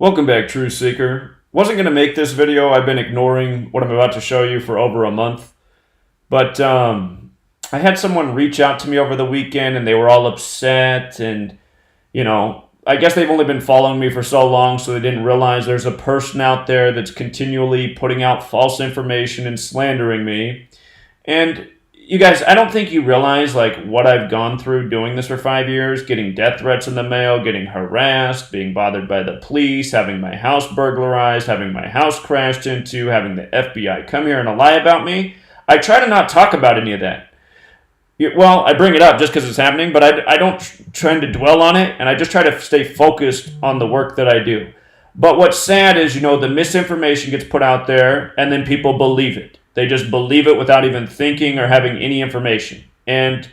Welcome back, Truth Seeker. Wasn't going to make this video. I've been ignoring what I'm about to show you for over a month. But I had someone reach out to me over the weekend, and they were all upset. And, you know, I guess they've only been following me for so long, so they didn't realize there's a person out there that's continually putting out false information and slandering me. And you guys, I don't think you realize like what I've gone through doing this for 5 years, getting death threats in the mail, getting harassed, being bothered by the police, having my house burglarized, having my house crashed into, having the FBI come here and lie about me. I try to not talk about any of that. Well, I bring it up just because it's happening, but I don't tend to dwell on it, and I just try to stay focused on the work that I do. But what's sad is, the misinformation gets put out there, and then people believe it. They just believe it without even thinking or having any information. And,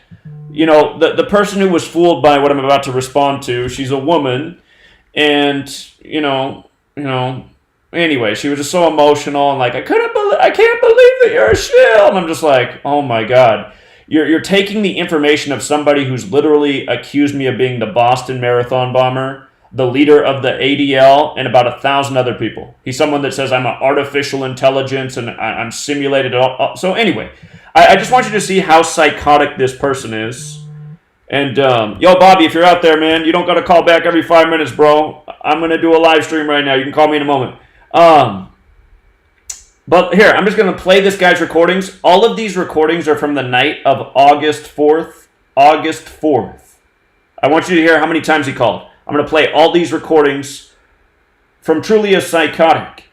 the person who was fooled by what I'm about to respond to, she's a woman. And, anyway, she was just so emotional and like, I can't believe that you're a shill. And I'm just like, oh my God. You're taking the information of somebody who's literally accused me of being the Boston Marathon bomber, the leader of the ADL, and about 1,000 other people. He's someone that says I'm an artificial intelligence and I'm simulated. So anyway, I just want you to see how psychotic this person is. And, yo, Bobby, if you're out there, man, you don't got to call back every 5 minutes, bro. I'm going to do a live stream right now. You can call me in a moment. But here, I'm just going to play this guy's recordings. All of these recordings are from the night of August 4th. August 4th. I want you to hear how many times he called. I'm going to play all these recordings from Truly a Psychotic.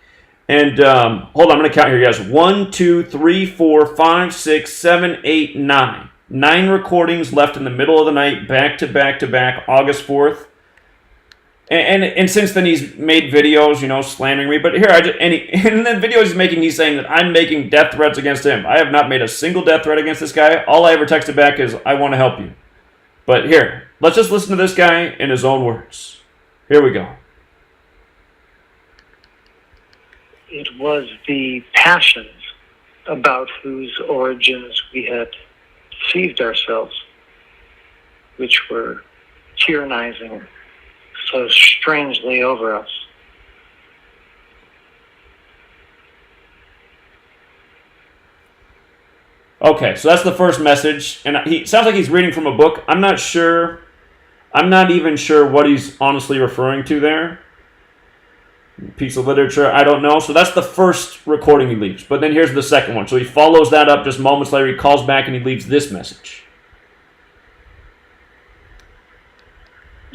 And hold on, I'm going to count here, guys. 1, 2, 3, 4, 5, 6, 7, 8, 9. 9 recordings left in the middle of the night, back to back to back, August 4th. And since then he's made videos, slandering me. But here, in the videos he's making, he's saying that I'm making death threats against him. I have not made a single death threat against this guy. All I ever texted back is, I want to help you. But here, let's just listen to this guy in his own words. Here we go. It was the passions about whose origins we had deceived ourselves, which were tyrannizing so strangely over us. Okay, so that's the first message, and he sounds like he's reading from a book. I'm not even sure what he's honestly referring to there. Piece of literature, I don't know. So that's the first recording he leaves. But then here's the second one. So he follows that up just moments later. He calls back and he leaves this message.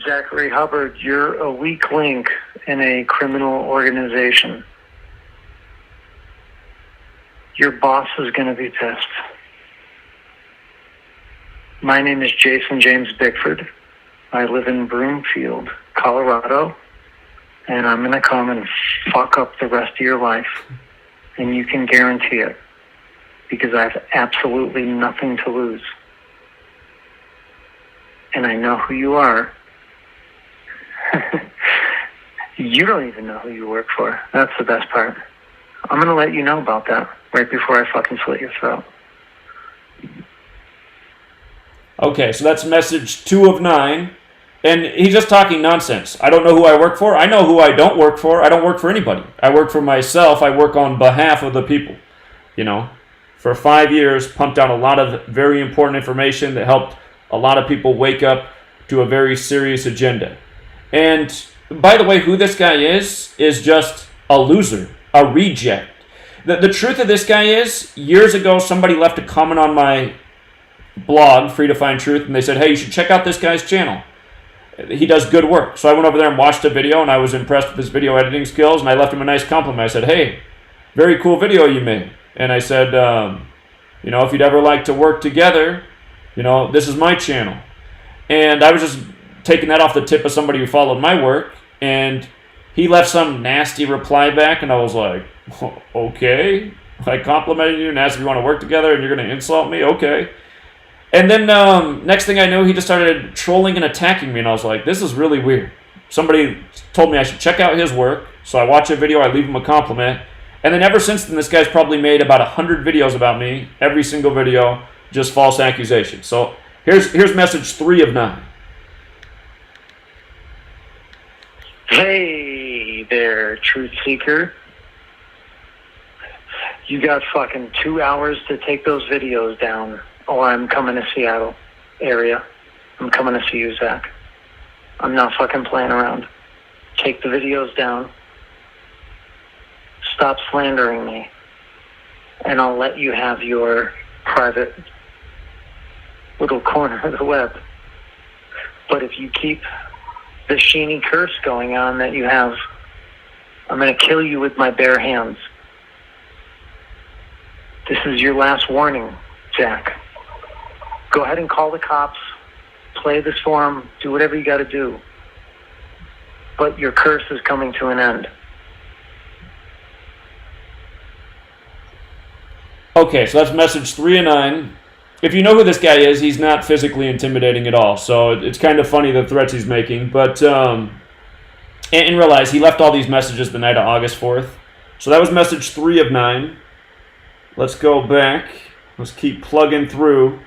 Zachary Hubbard, you're a weak link in a criminal organization. Your boss is going to be pissed. My name is Jason James Bickford. I live in Broomfield, Colorado, and I'm going to come and fuck up the rest of your life, and you can guarantee it, because I have absolutely nothing to lose. And I know who you are. You don't even know who you work for. That's the best part. I'm going to let you know about that right before I fucking slit your throat. Okay, so that's message 2 of 9. And he's just talking nonsense. I don't know who I work for. I know who I don't work for. I don't work for anybody. I work for myself. I work on behalf of the people. For 5 years, pumped out a lot of very important information that helped a lot of people wake up to a very serious agenda. And by the way, who this guy is just a loser, a reject. The truth of this guy is, years ago, somebody left a comment on my blog, Free to Find Truth, and they said, hey, you should check out this guy's channel. He does good work. So I went over there and watched a video, and I was impressed with his video editing skills, and I left him a nice compliment. I said, hey, very cool video you made. And I said, if you'd ever like to work together, this is my channel. And I was just taking that off the tip of somebody who followed my work, and he left some nasty reply back, and I was like, okay. I complimented you and asked if you want to work together, and you're going to insult me? Okay. And then next thing I knew, he just started trolling and attacking me, and I was like, this is really weird. Somebody told me I should check out his work, so I watch a video, I leave him a compliment, and then ever since then, this guy's probably made about 100 videos about me, every single video, just false accusations. So here's message 3 of 9. Hey, there, truth seeker. You got fucking 2 hours to take those videos down, or I'm coming to Seattle area. I'm coming to see you, Zach. I'm not fucking playing around. Take the videos down. Stop slandering me. And I'll let you have your private little corner of the web. But if you keep the sheeny curse going on that you have, I'm going to kill you with my bare hands. This is your last warning, Jack. Go ahead and call the cops. Play this for them. Do whatever you got to do. But your curse is coming to an end. Okay, so that's message 3 of 9. If you know who this guy is, he's not physically intimidating at all. So it's kind of funny the threats he's making. But, and realize he left all these messages the night of August 4th. So that was message 3 of 9. Let's go back. Let's keep plugging through.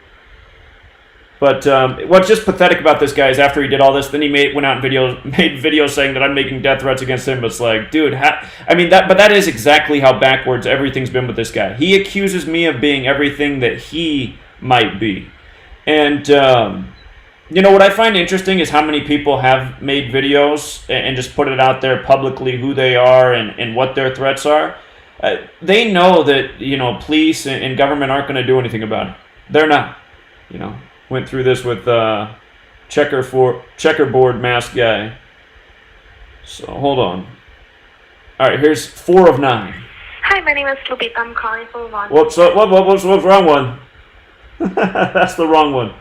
But what's just pathetic about this guy is after he did all this, then he went out and made videos saying that I'm making death threats against him. It's like, dude, that is exactly how backwards everything's been with this guy. He accuses me of being everything that he might be. And, what I find interesting is how many people have made videos and just put it out there publicly who they are and what their threats are. They know that, police and government aren't going to do anything about it. They're not, Went through this with checkerboard mask guy. So hold on. All right, here's 4 of 9. Hi, my name is Lupita. I'm calling for one. What's wrong one? That's the wrong one.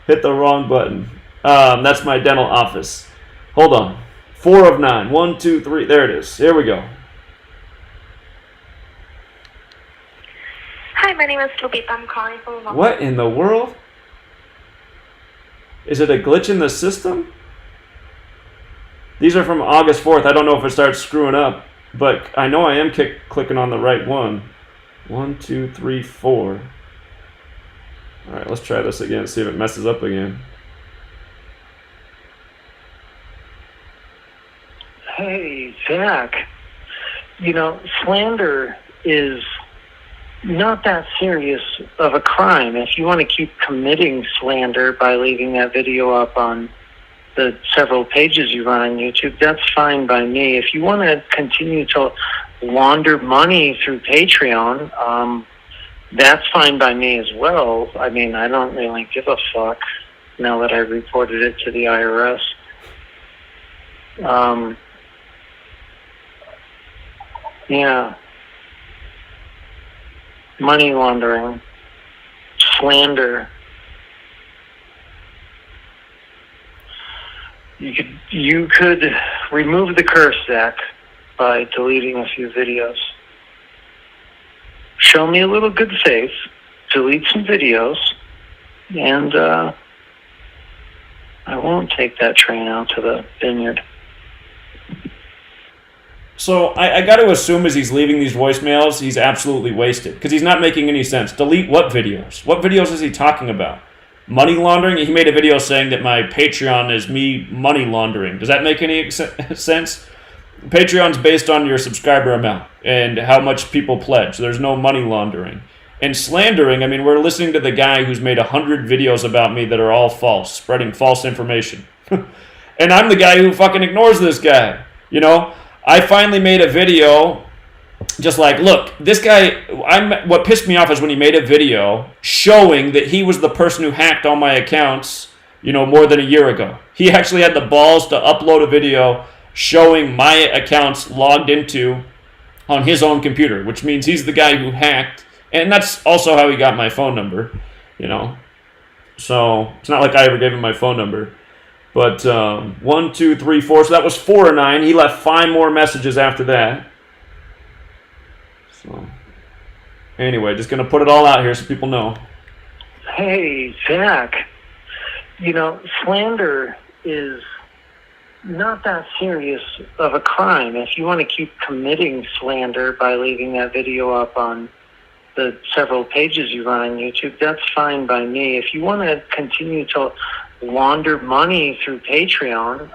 Hit the wrong button. That's my dental office. Hold on. 4 of 9. 1, 2, 3. There it is. Here we go. Hi, my name is Lupita. I'm calling for one. What in the world? Is it a glitch in the system? These are from August 4th. I don't know if it starts screwing up, but I know I am clicking on the right one. 1, 2, 3, 4. All right, let's try this again, see if it messes up again. Hey, Zach. Slander is not that serious of a crime. If you want to keep committing slander by leaving that video up on the several pages you run on YouTube, that's fine by me. If you want to continue to launder money through Patreon, that's fine by me as well. I mean, I don't really give a fuck now that I reported it to the IRS. Yeah. Money laundering, slander. You could remove the curse, Zach, by deleting a few videos. Show me a little good faith, delete some videos, and I won't take that train out to the vineyard. So I got to assume as he's leaving these voicemails, he's absolutely wasted because he's not making any sense. Delete what videos? What videos is he talking about? Money laundering? He made a video saying that my Patreon is me money laundering. Does that make any sense? Patreon's based on your subscriber amount and how much people pledge. There's no money laundering. And slandering, I mean, we're listening to the guy who's made 100 videos about me that are all false, spreading false information. And I'm the guy who fucking ignores this guy, I finally made a video just like, look, this guy, what pissed me off is when he made a video showing that he was the person who hacked all my accounts, more than a year ago. He actually had the balls to upload a video showing my accounts logged into on his own computer, which means he's the guy who hacked. And that's also how he got my phone number, So it's not like I ever gave him my phone number. But 1, 2, 3, 4. So that was 4 of 9. He left 5 more messages after that. So anyway, just going to put it all out here so people know. Hey, Zach. Slander is not that serious of a crime. If you want to keep committing slander by leaving that video up on the several pages you run on YouTube, that's fine by me. If you want to continue to launder money through Patreon,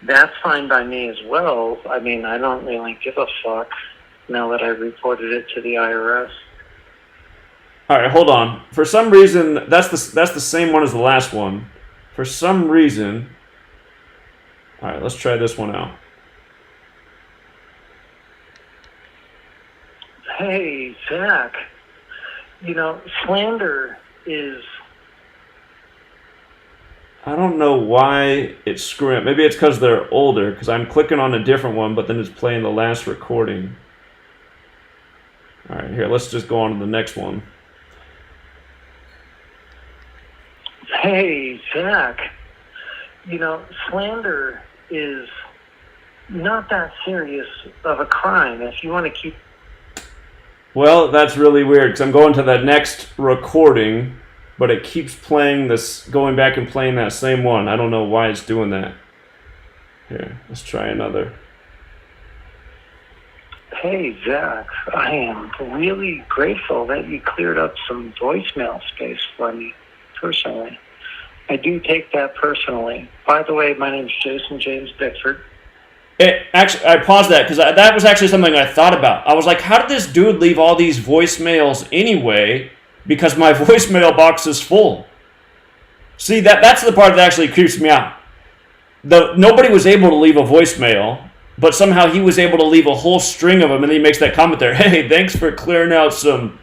That's fine by me as well. I mean, I don't really give a fuck now that I reported it to the IRS. All right, hold on. For some reason, that's the same one as the last one. For some reason, all right, let's try this one out. Hey, Zach. You know, slander is... I don't know why it's screwing up. Maybe it's because they're older, because I'm clicking on a different one, but then it's playing the last recording. All right, here, let's just go on to the next one. Hey, Zach. You know, slander is not that serious of a crime if you want to keep... Well, that's really weird, because I'm going to the next recording, but it keeps playing this, going back and playing that same one. I don't know why it's doing that. Here, let's try another. Hey, Zach, I am really grateful that you cleared up some voicemail space for me, personally. I do take that personally. By the way, my name's Jason James Bickford. Actually, I paused that because that was actually something I thought about. I was like, how did this dude leave all these voicemails anyway? Because my voicemail box is full. See, that's the part that actually creeps me out. Nobody was able to leave a voicemail, but somehow he was able to leave a whole string of them, and then he makes that comment there, hey, thanks for clearing out some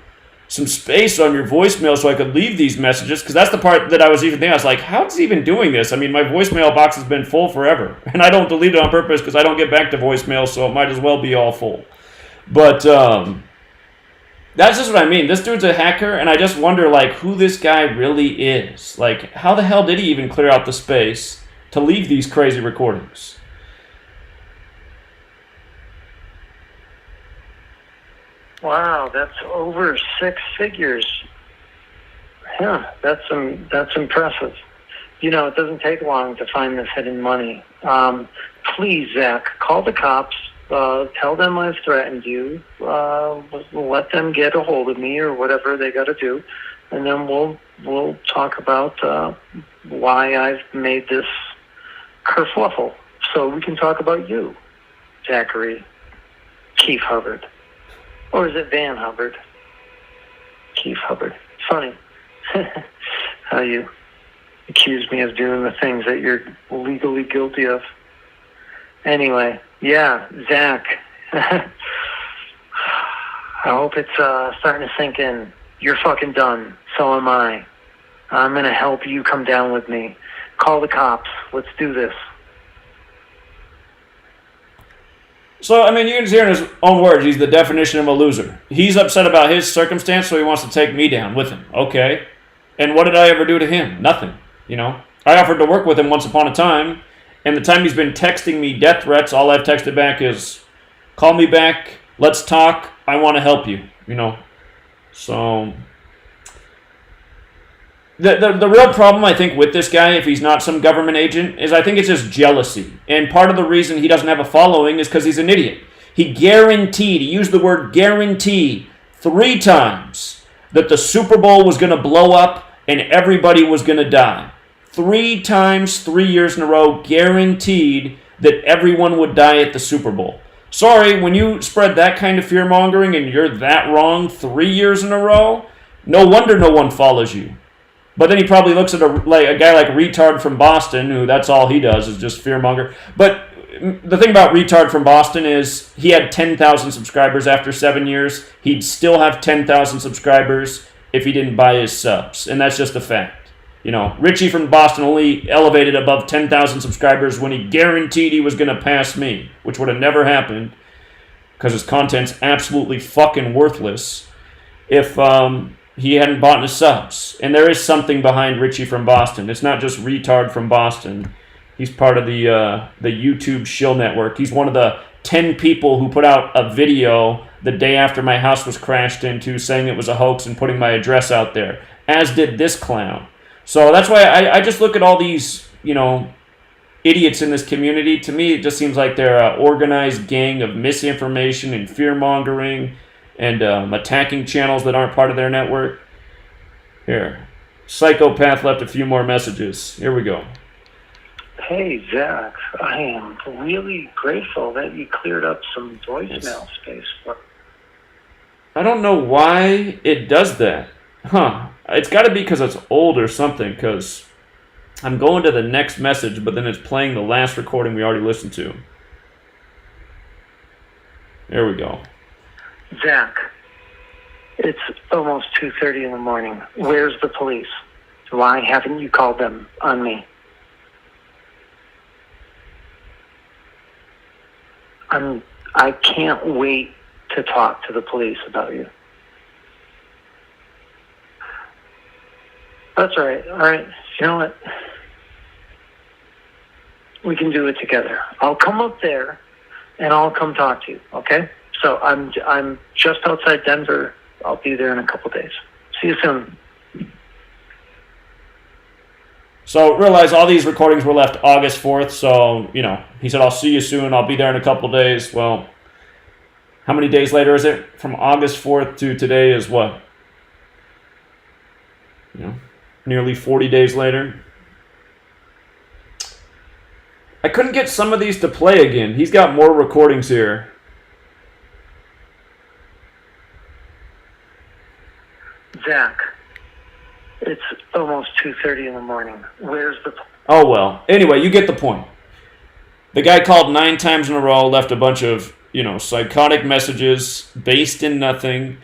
space on your voicemail so I could leave these messages, because that's the part that I was even thinking. I was like, how's he even doing this? I mean, my voicemail box has been full forever, and I don't delete it on purpose because I don't get back to voicemail, so it might as well be all full. But that's just what I mean. This dude's a hacker, and I just wonder, like, who this guy really is. Like, how the hell did he even clear out the space to leave these crazy recordings? Wow, that's over 6 figures. Yeah, that's impressive. You know, it doesn't take long to find this hidden money. Please, Zach, call the cops. Tell them I've threatened you. Let them get a hold of me or whatever they got to do, and then we'll talk about why I've made this kerfuffle. So we can talk about you, Zachary Keith Hubbard. Or is it Van Hubbard? Keith Hubbard. Funny how you accuse me of doing the things that you're legally guilty of. Anyway, yeah, Zach. I hope it's starting to sink in. You're fucking done. So am I. I'm going to help you come down with me. Call the cops. Let's do this. So, I mean, you can hear in his own words, he's the definition of a loser. He's upset about his circumstance, so he wants to take me down with him. Okay. And what did I ever do to him? Nothing. You know? I offered to work with him once upon a time, and the time he's been texting me death threats, all I've texted back is, call me back, let's talk, I want to help you. You know? So... The real problem, I think, with this guy, if he's not some government agent, is I think it's just jealousy. And part of the reason he doesn't have a following is because he's an idiot. He used the word guarantee 3 times that the Super Bowl was going to blow up and everybody was going to die. 3 times, 3 years in a row, guaranteed that everyone would die at the Super Bowl. Sorry, when you spread that kind of fear-mongering and you're that wrong 3 years in a row, no wonder no one follows you. But then he probably looks at a guy like Retard from Boston, who that's all he does is just fearmonger. But the thing about Retard from Boston is he had 10,000 subscribers after 7 years. He'd still have 10,000 subscribers if he didn't buy his subs. And that's just a fact. You know, Richie from Boston only elevated above 10,000 subscribers when he guaranteed he was going to pass me, which would have never happened because his content's absolutely fucking worthless if... he hadn't bought his subs. And there is something behind Richie from Boston. It's not just Retard from Boston. He's part of the YouTube shill network. He's one of the 10 people who put out a video the day after my house was crashed into saying it was a hoax and putting my address out there, as did this clown. So that's why I just look at all these, you know, idiots in this community. To me, it just seems like they're an organized gang of misinformation and fear-mongering and attacking channels that aren't part of their network. Here. Psychopath left a few more messages. Here we go. Hey, Zach, I am really grateful that you cleared up some voicemail space for. I don't know why it does that. Huh. It's got to be because it's old or something, because I'm going to the next message, but then it's playing the last recording we already listened to. There we go. Zach, it's almost 2:30 in the morning. Where's the police? Why haven't you called them on me? I can't wait to talk to the police about you. That's all right. All right. You know what? We can do it together. I'll come up there and I'll come talk to you. Okay? So I'm just outside Denver. I'll be there in a couple days. See you soon. So realize all these recordings were left August 4th. So, he said, I'll see you soon. I'll be there in a couple days. Well, how many days later is it? From August 4th to today is what? Nearly 40 days later. I couldn't get some of these to play again. He's got more recordings here. Zach, it's almost 2:30 in the morning. Where's the... Oh, well. Anyway, you get the point. The guy called 9 times in a row, left a bunch of, psychotic messages based in nothing.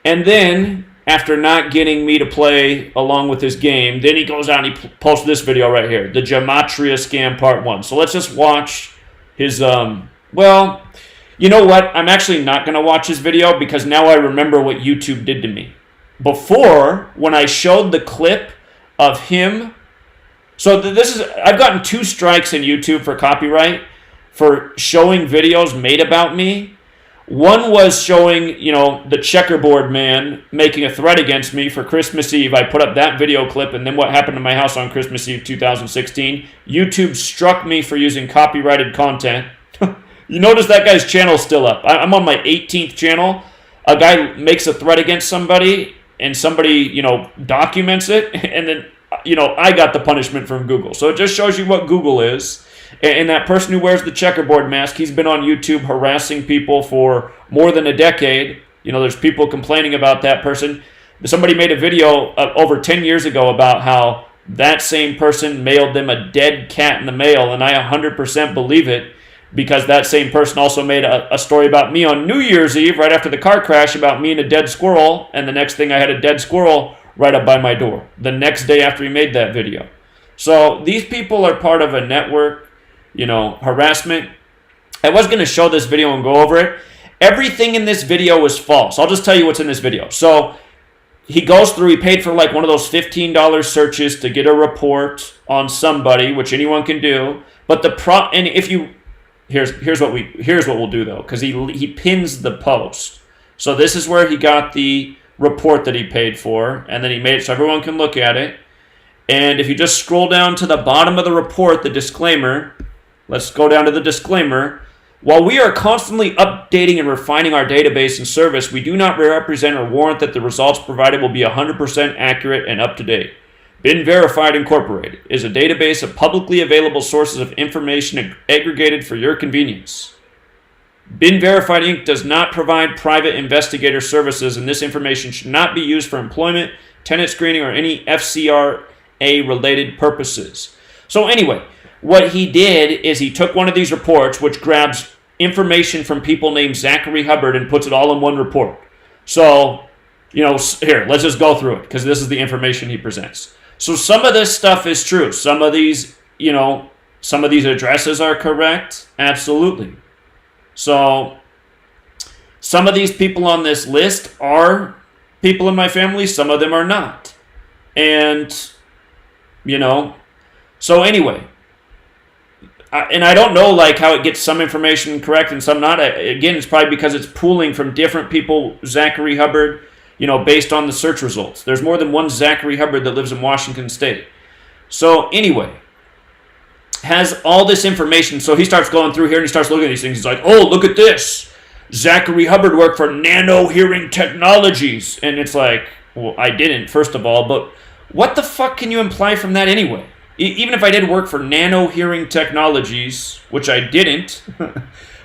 And then, after not getting me to play along with his game, then he goes out and he posts this video right here. The Gematria Scam Part 1. So let's just watch his, well, you know what? I'm actually not going to watch his video because now I remember what YouTube did to me. Before, when I showed the clip of him, so I've gotten 2 strikes in YouTube for copyright for showing videos made about me. One was showing, the checkerboard man making a threat against me for Christmas Eve. I put up that video clip, and then what happened to my house on Christmas Eve 2016. YouTube struck me for using copyrighted content. You notice that guy's channel's still up. I'm on my 18th channel. A guy makes a threat against somebody, and somebody, documents it, and then, I got the punishment from Google. So it just shows you what Google is. And that person who wears the checkerboard mask, he's been on YouTube harassing people for more than a decade. There's people complaining about that person. Somebody made a video over 10 years ago about how that same person mailed them a dead cat in the mail, and I 100% believe it because that same person also made a story about me on New Year's Eve right after the car crash about me and a dead squirrel, and the next thing I had a dead squirrel right up by my door the next day after he made that video. So these people are part of a network, harassment. I was going to show this video and go over it. Everything in this video was false. I'll just tell you what's in this video. So he goes through, he paid for like one of those $15 searches to get a report on somebody, which anyone can do. But and if you, here's what we'll do though, because he pins the post. So this is where he got the report that he paid for, and then he made it so everyone can look at it. And if you just scroll down to the bottom of the report, the disclaimer, let's go down to the disclaimer. While we are constantly updating and refining our database and service, we do not represent or warrant that the results provided will be 100% accurate and up to date. Been Verified Incorporated is a database of publicly available sources of information aggregated for your convenience. Been Verified Inc. does not provide private investigator services, and this information should not be used for employment, tenant screening, or any FCRA-related purposes. So anyway, what he did is he took one of these reports, which grabs information from people named Zachary Hubbard and puts it all in one report. So, here, let's just go through it, because this is the information he presents. So some of this stuff is true. Some of these, some of these addresses are correct. Absolutely. So some of these people on this list are people in my family. Some of them are not. And, so anyway, and I don't know how it gets some information correct and some not. Again, it's probably because it's pooling from different people, Zachary Hubbard, based on the search results. There's more than one Zachary Hubbard that lives in Washington State. So anyway, has all this information. So he starts going through here and he starts looking at these things. He's like, oh, look at this. Zachary Hubbard worked for Nano Hearing Technologies. And it's like, well, I didn't, first of all, but what the fuck can you imply from that anyway? Even if I did work for Nano Hearing Technologies, which I didn't,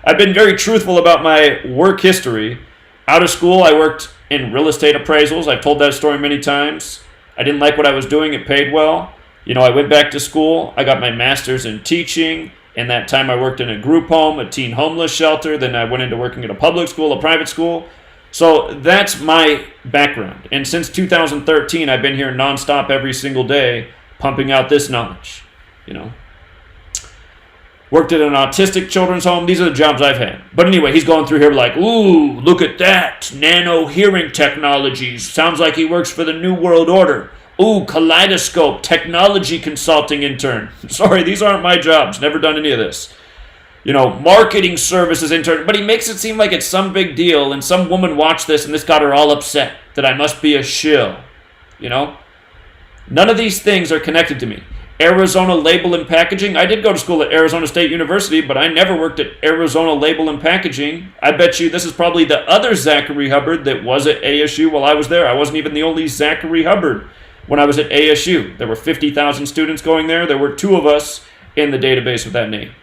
I've been very truthful about my work history. Out of school, I worked in real estate appraisals. I've told that story many times. I didn't like what I was doing. It paid well. I went back to school. I got my master's in teaching. In that time, I worked in a group home, a teen homeless shelter. Then I went into working at a public school, a private school. So that's my background. And since 2013, I've been here nonstop every single day, pumping out this knowledge. Worked at an autistic children's home. These are the jobs I've had. But anyway, he's going through here like, ooh, look at that. Nano hearing technologies. Sounds like he works for the New World Order. Ooh, kaleidoscope, technology consulting intern. Sorry, these aren't my jobs. Never done any of this. Marketing services intern. But he makes it seem like it's some big deal. And some woman watched this and this got her all upset that I must be a shill. None of these things are connected to me. Arizona Label and Packaging. I did go to school at Arizona State University, but I never worked at Arizona Label and Packaging. I bet you this is probably the other Zachary Hubbard that was at ASU while I was there. I wasn't even the only Zachary Hubbard when I was at ASU. There were 50,000 students going there. There were 2 of us in the database with that name.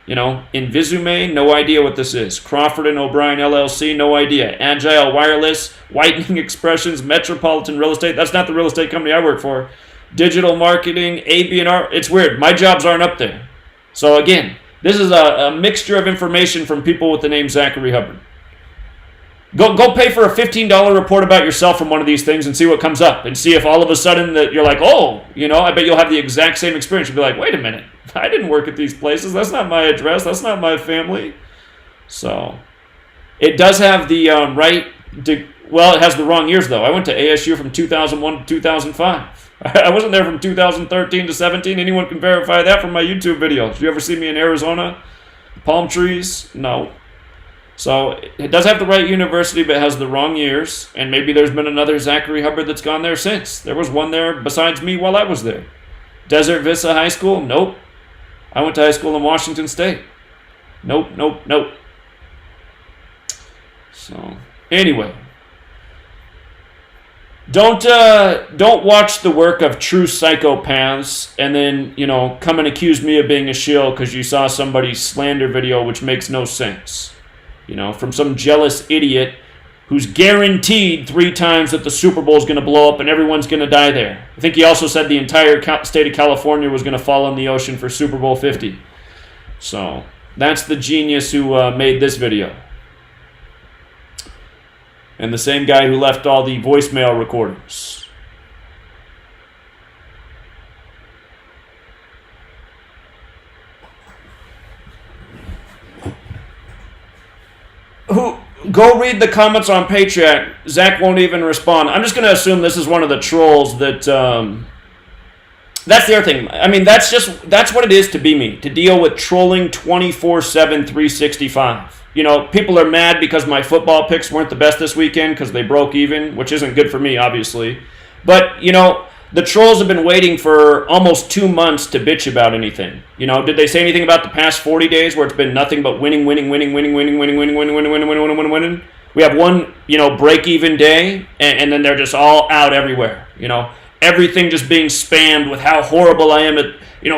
Invisume, no idea what this is. Crawford and O'Brien LLC, no idea. Agile Wireless, Whitening Expressions, Metropolitan Real Estate. That's not the real estate company I work for. Digital marketing, AB&R. It's weird. My jobs aren't up there. So again, this is a mixture of information from people with the name Zachary Hubbard. Go pay for a $15 report about yourself from one of these things and see what comes up. And see if all of a sudden that you're like, oh, I bet you'll have the exact same experience. You'll be like, wait a minute. I didn't work at these places. That's not my address. That's not my family. So it does have the right to, well, it has the wrong years though. I went to ASU from 2001 to 2005. I wasn't there from 2013 to 17. Anyone can verify that from my YouTube videos. Did you ever see me in Arizona? Palm trees? No. So it does have the right university, but it has the wrong years. And maybe there's been another Zachary Hubbard that's gone there since. There was one there besides me while I was there. Desert Vista High School? Nope. I went to high school in Washington State. Nope. So anyway. Don't watch the work of true psychopaths and then, come and accuse me of being a shill because you saw somebody's slander video which makes no sense. From some jealous idiot who's guaranteed 3 times that the Super Bowl is going to blow up and everyone's going to die there. I think he also said the entire state of California was going to fall in the ocean for Super Bowl 50. So that's the genius who made this video. And the same guy who left all the voicemail recordings. Go read the comments on Patreon. Zach won't even respond. I'm just going to assume this is one of the trolls that... that's the other thing. I mean, that's what it is to be me. To deal with trolling 24/7, 365. People are mad because my football picks weren't the best this weekend because they broke even, which isn't good for me, obviously. But, the trolls have been waiting for almost 2 months to bitch about anything. Did they say anything about the past 40 days where it's been nothing but winning? We have one, break-even day, and then they're just all out everywhere. Everything just being spammed with how horrible I am at,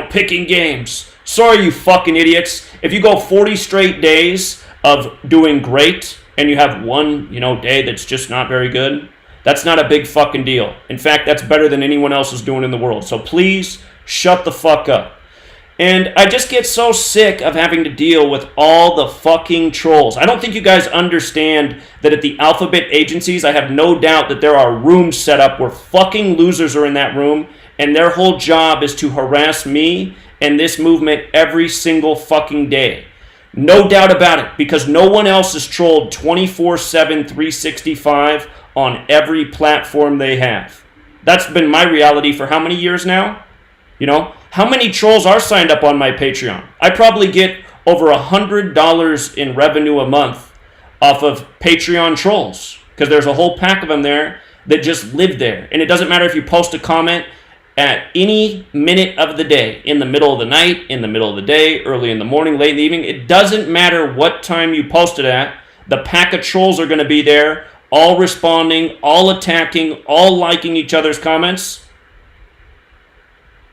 picking games. Sorry, you fucking idiots. If you go 40 straight days of doing great and you have one, day that's just not very good, that's not a big fucking deal. In fact, that's better than anyone else is doing in the world. So please shut the fuck up. And I just get so sick of having to deal with all the fucking trolls. I don't think you guys understand that at the alphabet agencies, I have no doubt that there are rooms set up where fucking losers are in that room and their whole job is to harass me and this movement every single fucking day. No doubt about it, because no one else is trolled 24/7, 365 on every platform they have. That's been my reality for how many years now? How many trolls are signed up on my Patreon? I probably get over $100 in revenue a month off of Patreon trolls, because there's a whole pack of them there that just live there. And it doesn't matter if you post a comment at any minute of the day, in the middle of the night, in the middle of the day, early in the morning, late in the evening. It doesn't matter what time you post it at. The pack of trolls are going to be there, all responding, all attacking, all liking each other's comments.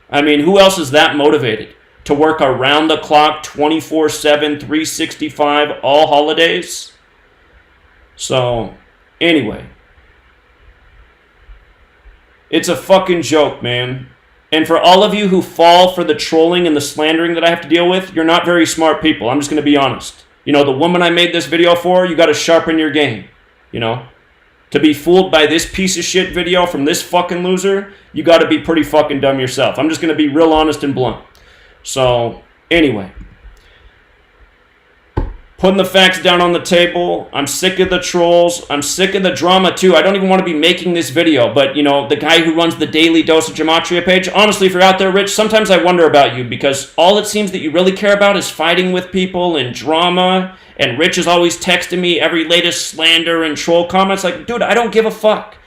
I mean, who else is that motivated to work around the clock, 24/7, 365, all holidays? So, anyway. It's a fucking joke, man. And for all of you who fall for the trolling and the slandering that I have to deal with, you're not very smart people. I'm just going to be honest. You know, the woman I made this video for, you got to sharpen your game. You know? To be fooled by this piece of shit video from this fucking loser, you got to be pretty fucking dumb yourself. I'm just going to be real honest and blunt. So, anyway. Putting the facts down on the table. I'm sick of the trolls. I'm sick of the drama, too. I don't even want to be making this video. But, you know, the guy who runs the Daily Dose of Gematria page, honestly, if you're out there, Rich, sometimes I wonder about you. Because all it seems that you really care about is fighting with people and drama. And Rich is always texting me every latest slander and troll comments. Like, dude, I don't give a fuck.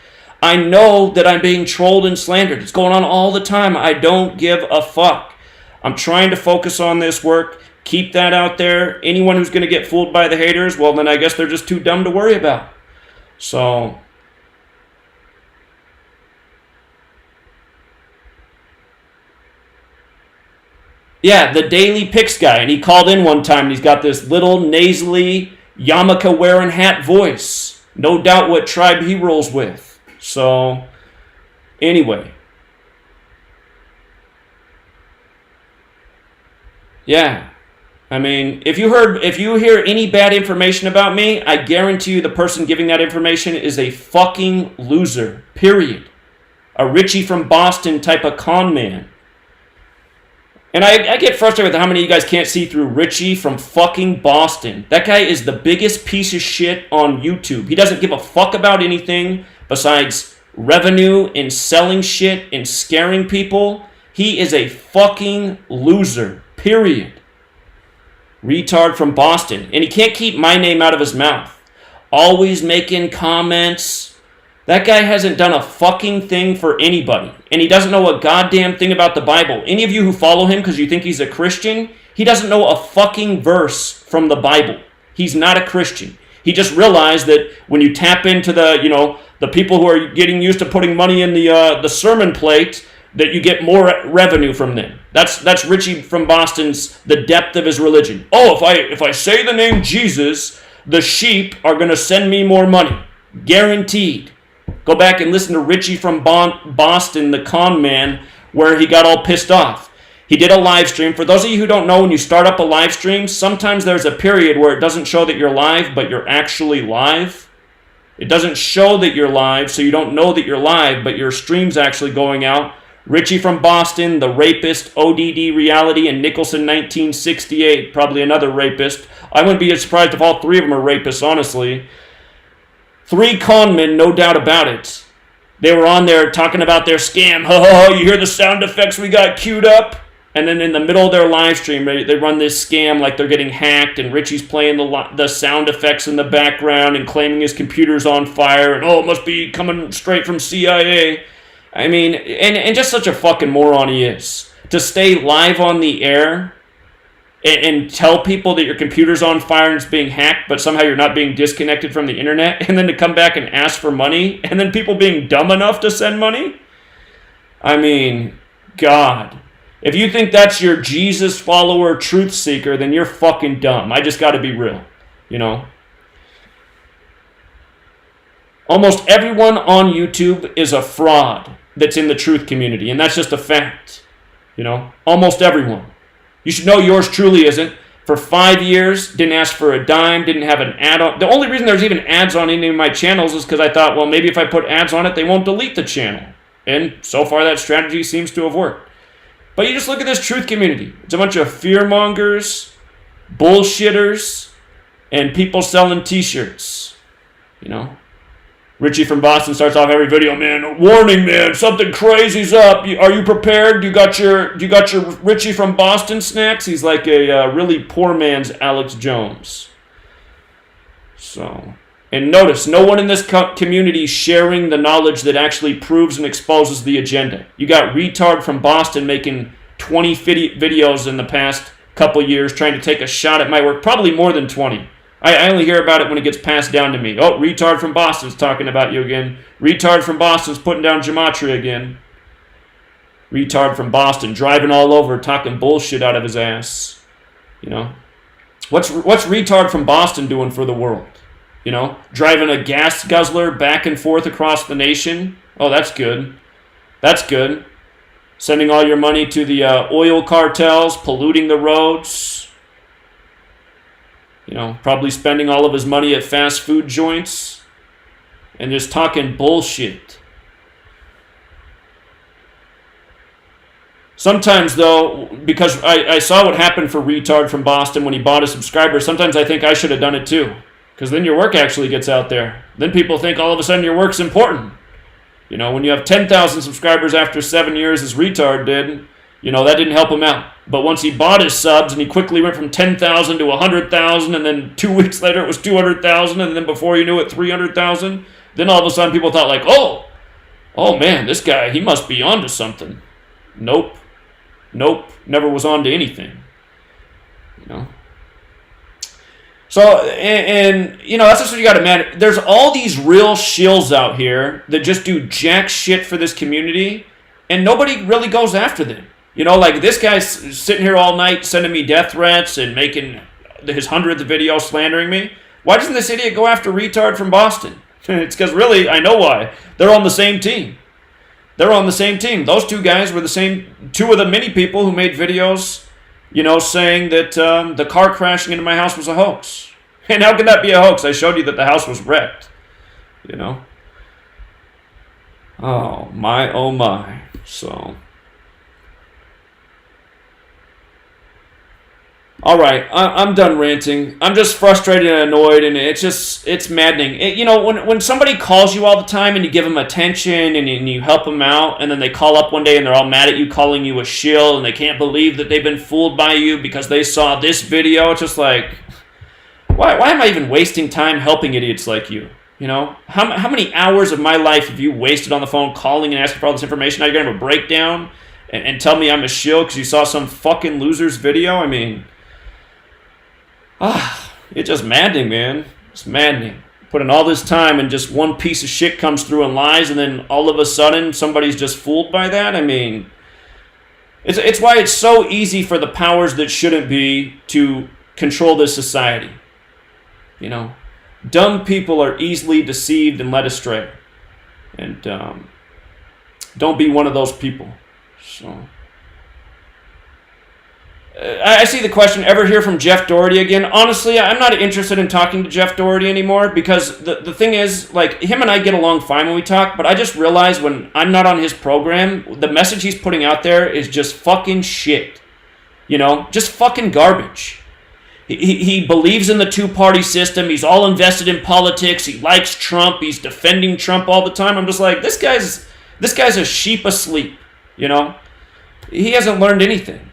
I know that I'm being trolled and slandered. It's going on all the time. I don't give a fuck. I'm trying to focus on this work. Keep that out there. Anyone who's going to get fooled by the haters, well, then I guess they're just too dumb to worry about. So, yeah, the Daily Picks guy, and he called in one time, and he's got this little nasally yarmulke-wearing hat voice. No doubt what tribe he rolls with. So, anyway. Yeah. I mean, if you hear any bad information about me, I guarantee you the person giving that information is a fucking loser. Period. A Richie from Boston type of con man. And I get frustrated with how many of you guys can't see through Richie from fucking Boston. That guy is the biggest piece of shit on YouTube. He doesn't give a fuck about anything besides revenue and selling shit and scaring people. He is a fucking loser. Period. Retard from Boston. And he can't keep my name out of his mouth. Always making comments. That guy hasn't done a fucking thing for anybody. And he doesn't know a goddamn thing about the Bible. Any of you who follow him because you think he's a Christian, he doesn't know a fucking verse from the Bible. He's not a Christian. He just realized that when you tap into the people who are getting used to putting money in the sermon plate, that you get more revenue from them. That's Richie from Boston's the depth of his religion. Oh, if I say the name Jesus, the sheep are going to send me more money. Guaranteed. Go back and listen to Richie from Boston, the con man, where he got all pissed off. He did a live stream. For those of you who don't know, when you start up a live stream, sometimes there's a period where it doesn't show that you're live, but you're actually live. It doesn't show that you're live, so you don't know that you're live, but your stream's actually going out. Richie from Boston, the rapist, ODD Reality, and Nicholson 1968, probably another rapist. I wouldn't be surprised if all three of them are rapists, honestly. 3 con men, no doubt about it. They were on there talking about their scam. Oh, you hear the sound effects we got queued up? And then in the middle of their live stream, they run this scam like they're getting hacked, and Richie's playing the sound effects in the background and claiming his computer's on fire, and it must be coming straight from CIA. I mean, and just such a fucking moron he is. To stay live on the air and tell people that your computer's on fire and it's being hacked, but somehow you're not being disconnected from the internet, and then to come back and ask for money, and then people being dumb enough to send money? I mean, God. If you think that's your Jesus follower truth seeker, then you're fucking dumb. I just gotta be real, you know? Almost everyone on YouTube is a fraud that's in the truth community, and that's just a fact. You know, almost everyone. You should know yours truly isn't. For 5 years, didn't ask for a dime, didn't have an ad on. The only reason there's even ads on any of my channels is because I thought, well, maybe if I put ads on it, they won't delete the channel. And so far, that strategy seems to have worked. But you just look at this truth community. It's a bunch of fearmongers, bullshitters, and people selling t-shirts. You know? Richie from Boston starts off every video, man. Warning, man, something crazy's up. Are you prepared? You got your Richie from Boston snacks? He's like a really poor man's Alex Jones. So, and notice, no one in this community sharing the knowledge that actually proves and exposes the agenda. You got retard from Boston making 20 videos in the past couple years trying to take a shot at my work. Probably more than 20. I only hear about it when it gets passed down to me. Oh, retard from Boston's talking about you again. Retard from Boston's putting down Gematria again. Retard from Boston, driving all over, talking bullshit out of his ass. You know, what's retard from Boston doing for the world? You know, driving a gas guzzler back and forth across the nation. Oh, that's good. That's good. Sending all your money to the oil cartels, polluting the roads. You know, probably spending all of his money at fast food joints. And just talking bullshit. Sometimes, though, because I saw what happened for Retard from Boston when he bought a subscriber, sometimes I think I should have done it too. Because then your work actually gets out there. Then people think all of a sudden your work's important. You know, when you have 10,000 subscribers after 7 years, as Retard did, you know, that didn't help him out. But once he bought his subs and he quickly went from 10,000 to 100,000, and then 2 weeks later it was 200,000, and then before you knew it, 300,000, then all of a sudden people thought like, oh man, this guy, he must be onto something. Nope, never was onto anything. You know. So, and you know, that's just what you got to imagine. There's all these real shills out here that just do jack shit for this community, and nobody really goes after them. You know, like this guy's sitting here all night sending me death threats and making his 100th video slandering me. Why doesn't this idiot go after Retard from Boston? It's because really, I know why. They're on the same team. They're on the same team. Those two guys were the same, two of the many people who made videos, you know, saying that the car crashing into my house was a hoax. And how can that be a hoax? I showed you that the house was wrecked. You know? Oh my. So. All right, I'm done ranting. I'm just frustrated and annoyed, and it's maddening. You know, when somebody calls you all the time and you give them attention and you help them out, and then they call up one day and they're all mad at you, calling you a shill, and they can't believe that they've been fooled by you because they saw this video. It's just like, why am I even wasting time helping idiots like you? You know, how many hours of my life have you wasted on the phone calling and asking for all this information? Now you're going to have a breakdown and tell me I'm a shill because you saw some fucking loser's video? I mean... it's just maddening, man. It's maddening. Putting all this time and just one piece of shit comes through and lies, and then all of a sudden somebody's just fooled by that. I mean, it's why it's so easy for the powers that shouldn't be to control this society. You know, dumb people are easily deceived and led astray. And don't be one of those people. So... I see the question, ever hear from Jeff Doherty again? Honestly, I'm not interested in talking to Jeff Doherty anymore because the thing is, like, him and I get along fine when we talk, but I just realize when I'm not on his program, the message he's putting out there is just fucking shit. You know, just fucking garbage. He believes in the two-party system. He's all invested in politics. He likes Trump. He's defending Trump all the time. I'm just like, this guy's a sheep asleep, you know? He hasn't learned anything.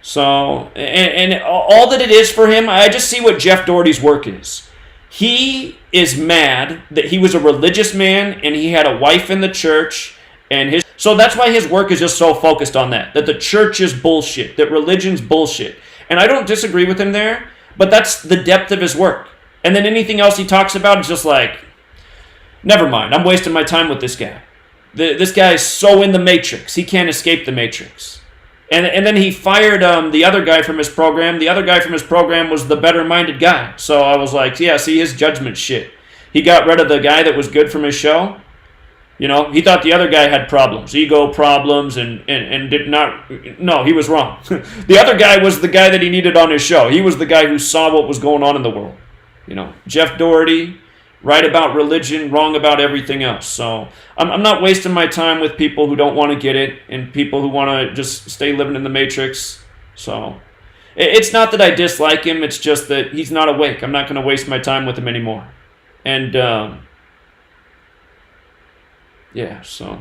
So, and all that it is for him, I just see what Jeff Doherty's work is. He is mad that he was a religious man and he had a wife in the church, and so that's why his work is just so focused on that the church is bullshit, that religion's bullshit. And I don't disagree with him there, but that's the depth of his work. And then anything else he talks about is just like, never mind, I'm wasting my time with this guy. This guy is so in the matrix, he can't escape the matrix. And then he fired the other guy from his program. The other guy from his program was the better-minded guy. So I was like, yeah, see, his judgment shit. He got rid of the guy that was good from his show. You know, he thought the other guy had problems, ego problems, and did not... No, he was wrong. The other guy was the guy that he needed on his show. He was the guy who saw what was going on in the world. You know, Jeff Doherty, right about religion, wrong about everything else. So I'm not wasting my time with people who don't want to get it and people who want to just stay living in the matrix. So it's not that I dislike him. It's just that he's not awake. I'm not going to waste my time with him anymore. And yeah, so...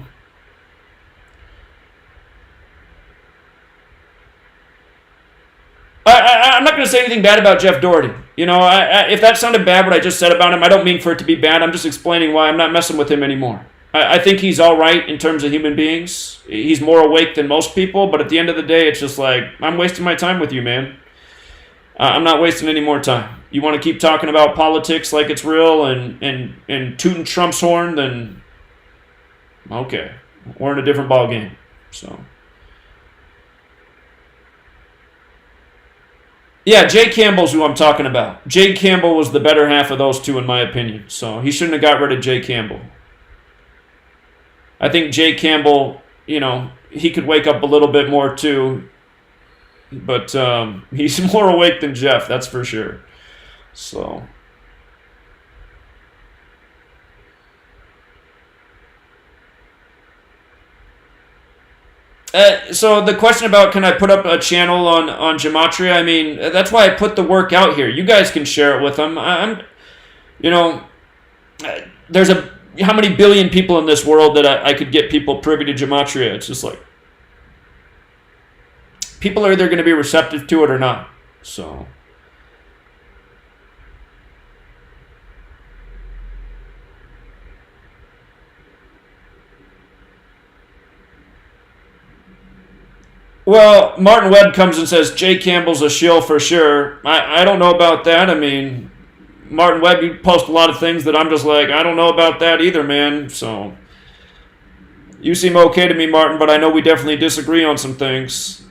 I'm not going to say anything bad about Jeff Doherty. You know, if that sounded bad, what I just said about him, I don't mean for it to be bad. I'm just explaining why I'm not messing with him anymore. I think he's all right in terms of human beings. He's more awake than most people, but at the end of the day, it's just like, I'm wasting my time with you, man. I'm not wasting any more time. You want to keep talking about politics like it's real and tooting Trump's horn, then okay, we're in a different ballgame. So. Yeah, Jay Campbell's who I'm talking about. Jay Campbell was the better half of those two in my opinion. So he shouldn't have got rid of Jay Campbell. I think Jay Campbell, he could wake up a little bit more too. But he's more awake than Jeff, that's for sure. So. So the question about can I put up a channel on Gematria, I mean, that's why I put the work out here. You guys can share it with them. There's how many billion people in this world that I could get people privy to Gematria? It's just like, people are either going to be receptive to it or not. So. Well, Martin Webb comes and says Jay Campbell's a shill for sure. I don't know about that. I mean, Martin Webb, you post a lot of things that I'm just like, I don't know about that either, man. So, you seem okay to me, Martin, but I know we definitely disagree on some things.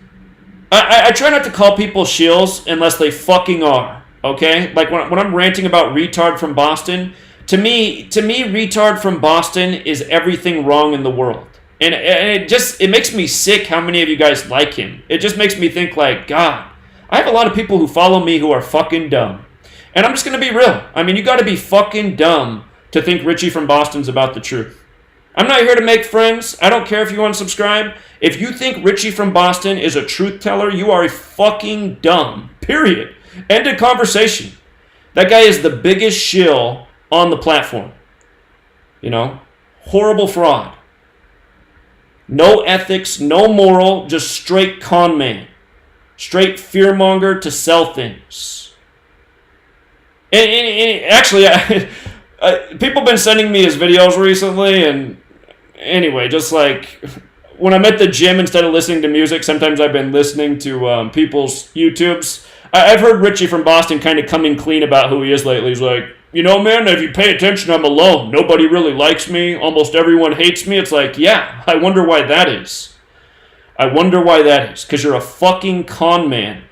I try not to call people shills unless they fucking are, okay? Like when I'm ranting about retard from Boston, to me, retard from Boston is everything wrong in the world. And it makes me sick how many of you guys like him. It just makes me think like, God, I have a lot of people who follow me who are fucking dumb. And I'm just going to be real. I mean, you got to be fucking dumb to think Richie from Boston's about the truth. I'm not here to make friends. I don't care if you unsubscribe. If you think Richie from Boston is a truth teller, you are fucking dumb. Period. End of conversation. That guy is the biggest shill on the platform. Horrible fraud. No ethics, no moral, just straight con man. Straight fearmonger to sell things. And actually, people have been sending me his videos recently, and anyway, just like when I'm at the gym, instead of listening to music, sometimes I've been listening to people's YouTubes. I've heard Richie from Boston kind of coming clean about who he is lately. He's like, man, if you pay attention, I'm alone. Nobody really likes me. Almost everyone hates me. It's like, yeah, I wonder why that is. Because you're a fucking con man.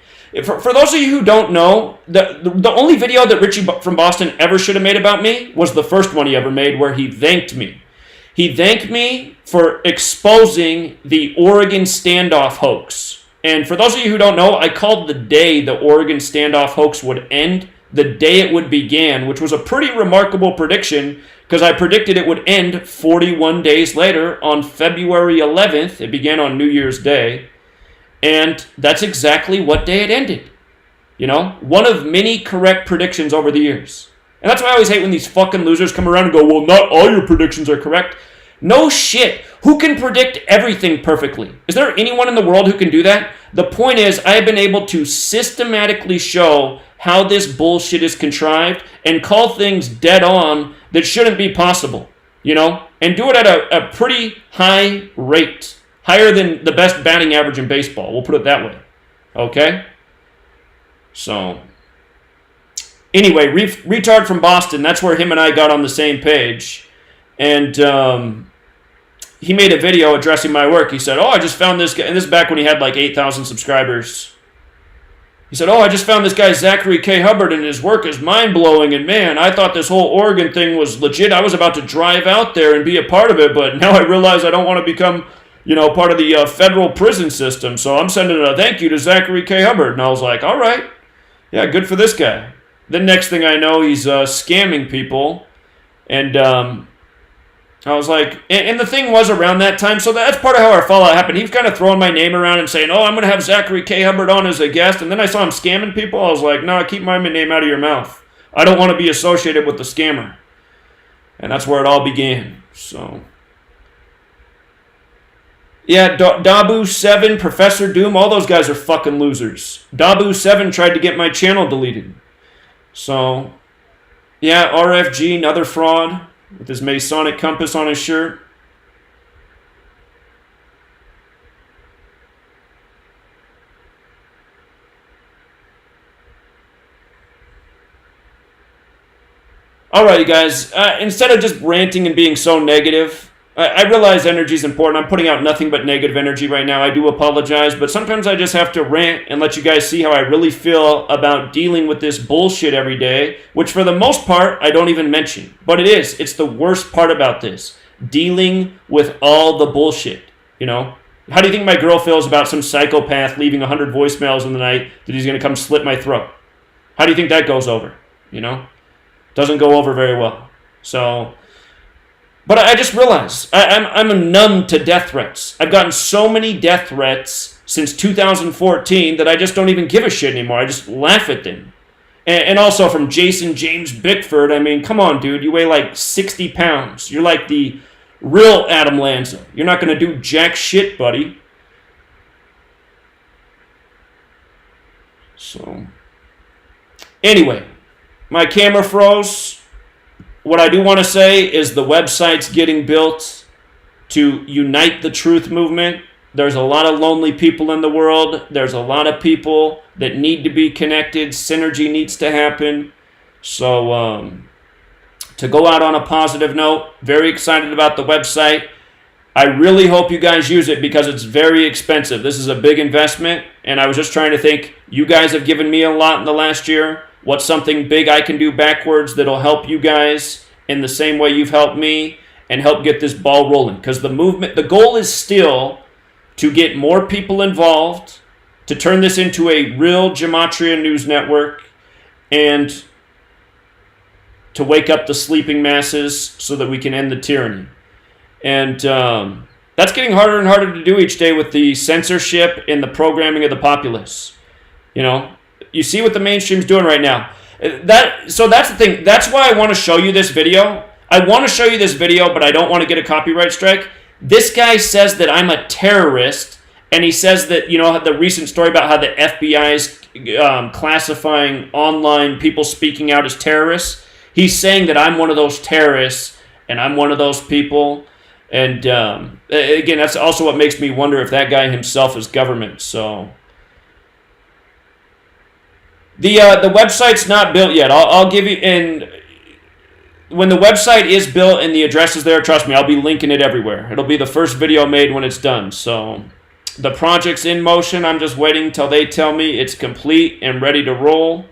For those of you who don't know, the only video that Richie from Boston ever should have made about me was the first one he ever made where he thanked me. He thanked me for exposing the Oregon standoff hoax. And for those of you who don't know, I called the day the Oregon standoff hoax would end the day it would begin, which was a pretty remarkable prediction because I predicted it would end 41 days later on February 11th. It began on New Year's Day. And that's exactly what day it ended. One of many correct predictions over the years. And that's why I always hate when these fucking losers come around and go, well, not all your predictions are correct. No shit. Who can predict everything perfectly? Is there anyone in the world who can do that? The point is, I have been able to systematically show how this bullshit is contrived and call things dead on that shouldn't be possible, and do it at a pretty high rate. Higher than the best batting average in baseball. We'll put it that way. Okay? So, anyway, retard from Boston, that's where him and I got on the same page. And he made a video addressing my work. He said, I just found this guy. And this is back when he had like 8,000 subscribers. He said, I just found this guy Zachary K. Hubbard, and his work is mind-blowing. And man, I thought this whole Oregon thing was legit. I was about to drive out there and be a part of it, but now I realize I don't want to become part of the federal prison system. So I'm sending a thank you to Zachary K. Hubbard. And I was like, all right. Yeah, good for this guy. The next thing I know, he's scamming people. And I was like, and the thing was around that time, so that's part of how our fallout happened. He was kind of throwing my name around and saying, I'm going to have Zachary K. Hubbard on as a guest. And then I saw him scamming people. I was like, no, keep my name out of your mouth. I don't want to be associated with the scammer. And that's where it all began. So... yeah, Dabu7, Professor Doom, all those guys are fucking losers. Dabu7 tried to get my channel deleted. So, yeah, RFG, another fraud, with his Masonic compass on his shirt. All right, you guys, instead of just ranting and being so negative, I realize energy is important. I'm putting out nothing but negative energy right now. I do apologize, but sometimes I just have to rant and let you guys see how I really feel about dealing with this bullshit every day, which for the most part, I don't even mention. But it is. It's the worst part about this. Dealing with all the bullshit, you know? How do you think my girl feels about some psychopath leaving 100 voicemails in the night that he's going to come slit my throat? How do you think that goes over, you know? Doesn't go over very well. So... But I just realized I'm numb to death threats. I've gotten so many death threats since 2014 that I just don't even give a shit anymore. I just laugh at them. And also from Jason James Bickford. I mean, come on, dude. You weigh like 60 pounds. You're like the real Adam Lanza. You're not going to do jack shit, buddy. So, anyway, my camera froze. What I do want to say is the website's getting built to unite the truth movement. There's a lot of lonely people in the world. There's a lot of people that need to be connected. Synergy needs to happen. So to go out on a positive note, very excited about the website. I really hope you guys use it because it's very expensive. This is a big investment, and I was just trying to think, you guys have given me a lot in the last year. What's something big I can do backwards that'll help you guys in the same way you've helped me and help get this ball rolling? Because the movement, the goal is still to get more people involved, to turn this into a real Gematria news network, and to wake up the sleeping masses so that we can end the tyranny. And that's getting harder and harder to do each day with the censorship and the programming of the populace. You know, you see what the mainstream's doing right now. So that's the thing. That's why I want to show you this video. I want to show you this video, but I don't want to get a copyright strike. This guy says that I'm a terrorist, and he says that, you know, the recent story about how the FBI is classifying online people speaking out as terrorists. He's saying that I'm one of those terrorists, and I'm one of those people. And again, that's also what makes me wonder if that guy himself is government. So the website's not built yet. I'll give you, and when the website is built and the address is there, trust me, I'll be linking it everywhere. It'll be the first video made when it's done. So the project's in motion. I'm just waiting till they tell me it's complete and ready to roll.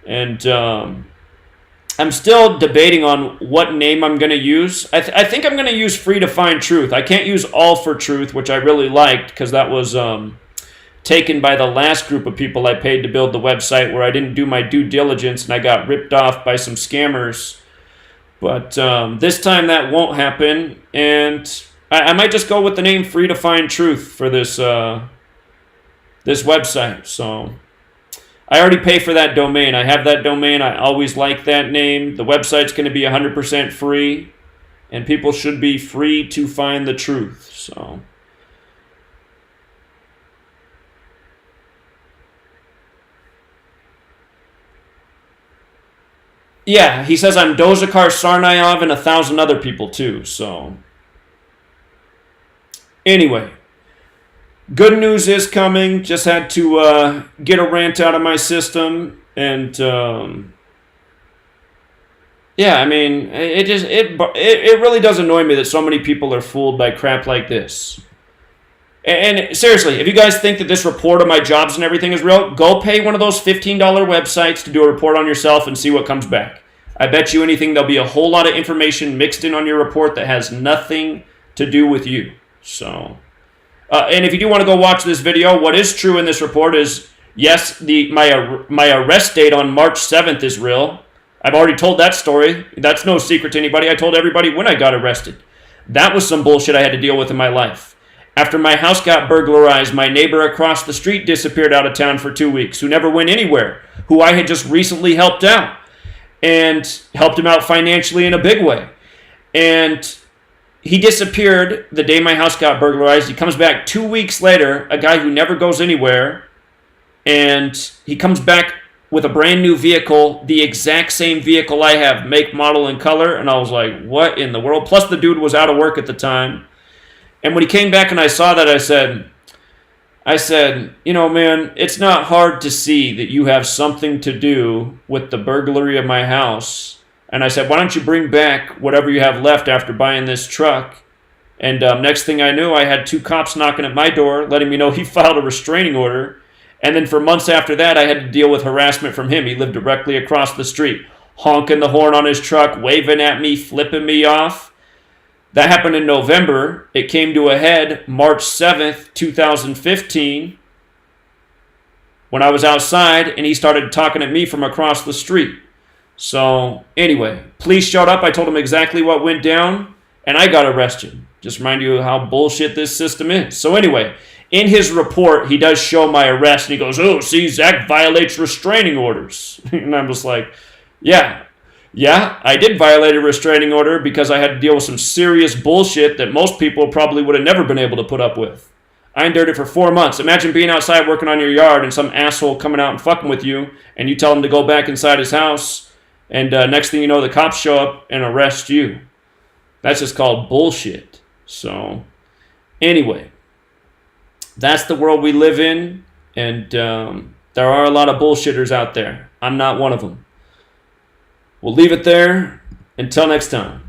And I'm still debating on what name I'm going to use. I think I'm going to use Free to Find Truth. I can't use All for Truth, which I really liked because that was taken by the last group of people I paid to build the website, where I didn't do my due diligence and I got ripped off by some scammers. But this time that won't happen, and I might just go with the name Free to Find Truth for this this website. So I already pay for that domain. I have that domain. I always like that name. The website's going to be 100% free, and people should be free to find the truth. So yeah, he says I'm Dozakar Sarnayev and 1,000 other people too. So anyway, good news is coming. Just had to get a rant out of my system, and yeah, I mean, it really does annoy me that so many people are fooled by crap like this. And seriously, if you guys think that this report of my jobs and everything is real, go pay one of those $15 websites to do a report on yourself and see what comes back. I bet you anything there'll be a whole lot of information mixed in on your report that has nothing to do with you. So, and if you do want to go watch this video, what is true in this report is, yes, my arrest date on March 7th is real. I've already told that story. That's no secret to anybody. I told everybody when I got arrested. That was some bullshit I had to deal with in my life. After my house got burglarized, my neighbor across the street disappeared out of town for 2 weeks, who never went anywhere, who I had just recently helped out, and helped him out financially in a big way. And he disappeared the day my house got burglarized. He comes back 2 weeks later, a guy who never goes anywhere, and he comes back with a brand new vehicle, the exact same vehicle I have, make, model, and color. And I was like, what in the world? Plus the dude was out of work at the time. And when he came back and I saw that, I said, you know, man, it's not hard to see that you have something to do with the burglary of my house. And I said, why don't you bring back whatever you have left after buying this truck And next thing I knew, I had 2 cops knocking at my door, letting me know he filed a restraining order. And then for months after that, I had to deal with harassment from him. He lived directly across the street, honking the horn on his truck, waving at me, flipping me off. That happened in November. It came to a head March 7th, 2015, when I was outside and he started talking at me from across the street. So anyway, police showed up. I told them exactly what went down, and I got arrested. Just remind you how bullshit this system is. So anyway, in his report, he does show my arrest, and he goes, "Oh, see, Zach violates restraining orders." And I'm just like, yeah, I did violate a restraining order because I had to deal with some serious bullshit that most people probably would have never been able to put up with. I endured it for 4 months. Imagine being outside working on your yard and some asshole coming out and fucking with you, and you tell him to go back inside his house, and next thing you know, the cops show up and arrest you. That's just called bullshit. So, anyway, that's the world we live in, and there are a lot of bullshitters out there. I'm not one of them. We'll leave it there. Until next time.